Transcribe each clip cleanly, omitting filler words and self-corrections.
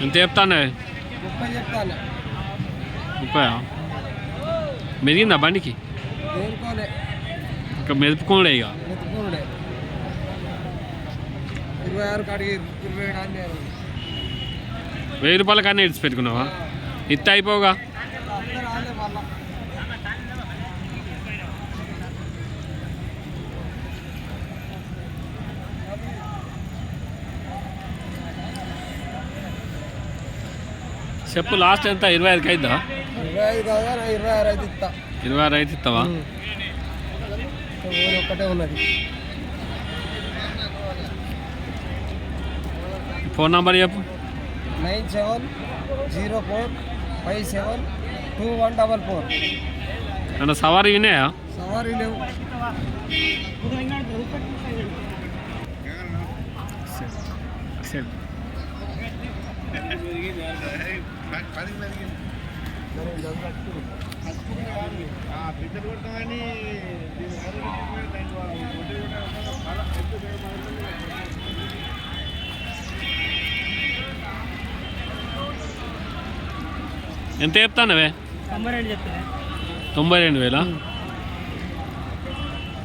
ఎంత చెప్తానే? 30 చెప్తాను. 30 మెదిగిందా బండికి? దేనికోలే ఇంకా మెదుపుకోలే ఇక మెతుకుడే 26 కాడికి 27 అని 1000 రూపాయల కన్నా ఇడిచి పెట్టుకున్నావా? ఇత్త అయిపోగా రాలే మళ్ళా. చెప్పు లాస్ట్ ఎంత? 25కి అయిద్దా? 25 కాదా 26 అయితే ఇస్తా. 26 అయితే ఇస్తావా? ఒక్కటే ఉన్నది. ఫోన్ నంబర్ చెప్పు. 9704572144. అంటే సవారీ వినాయా? సవారీ లేవు. ఎంత చెప్తానవే? 92,000.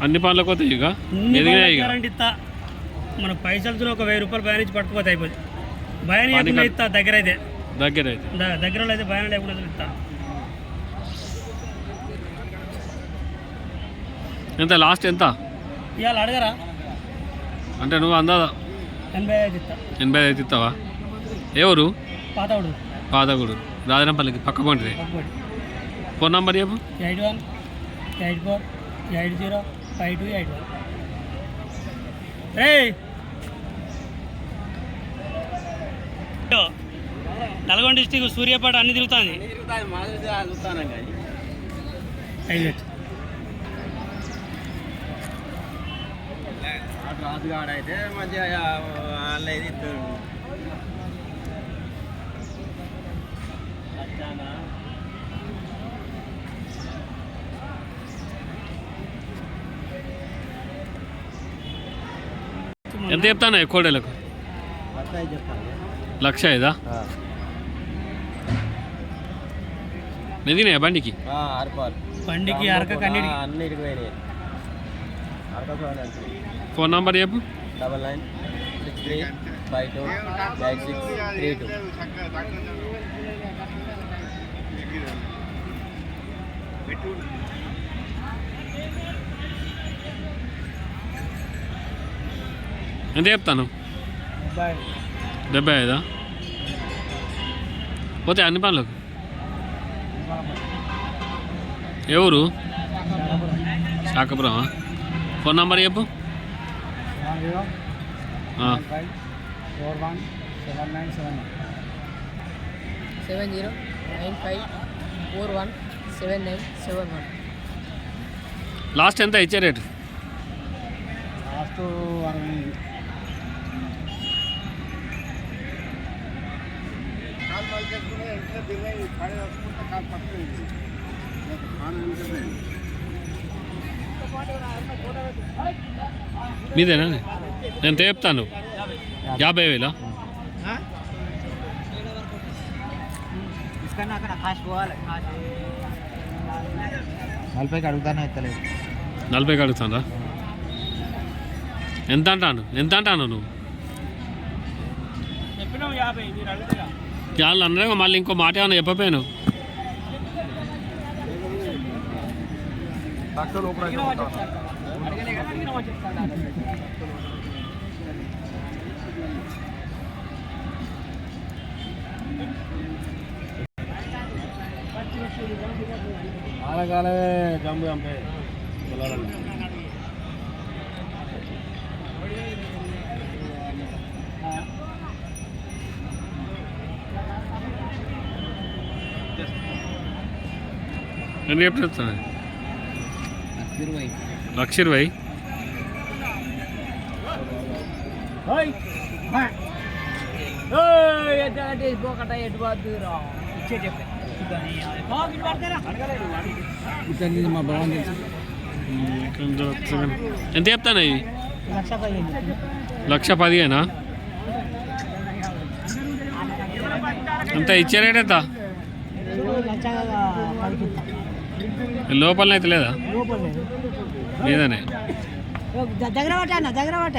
అన్ని పనులకు పోతాయి ఇక ఎదిగినాయి ఇక. మన పైసలు ఒక 1000 రూపాయలు భయాన్ని పట్టుకుపోతే అయిపోతుంది. భయాన్ని లేకుండా ఇస్తా. దగ్గర అయితే దగ్గర అయితే భయాన్ని లేకుండా ఇస్తా. ఎంత లాస్ట్ ఎంత? ఇవాళ అడగరా? అంటే నువ్వు అందాదా 85 ఇస్తా. 85 ఇస్తావా? ఎవరు? పాతవుడు పాతగుడు రాజనంపల్లికి పక్క పండి. ఫోన్ నంబర్ చెప్పు. 8184805281. రే నల్గొండ డిస్టిక్ సూర్యాపేట అన్ని తిరుగుతుంది. రాజుగాడైతే మంచిగా ఆన్లైన్ ఇస్తాడు. ఎంత చెప్తాను కోడలకు? 1,05,000. మెదిగినాయా బండికి? బండికి అరక అన్నిటికి. ఫోన్ నంబర్ చెప్పు. 9963528632. ఎంత చెప్తాను? 75. పోతే అన్ని పనులకు. ఎవరు? శాఖపురమా? ఫోన్ నంబర్ చెప్పు. 7095417971. లాస్ట్ ఎంత ఇచ్చే రేటు? లాస్ట్ 60. మీదేనా? నేను చెప్తాను 50,000. నలభైకి అడుగుతానే ఎత్తలేదు. 40కి అడుగుతానా? ఎంత అంటాను నువ్వు? వాళ్ళు అన్నదే మళ్ళీ ఇంకో మాట ఏమన్నా చెప్పపోయాను. ఆలకాలే జంబు చంపే ఎన్ని చెప్తాను? 1,20,000. మా భవన్ ఎంత చెప్తాను? ఇవి 1,15,000. అంత ఇచ్చే రేట్ ఎంత లోపల అయితే లేదా లేదనే దగ్గర పట్ట అన్న దగ్గర పట్ట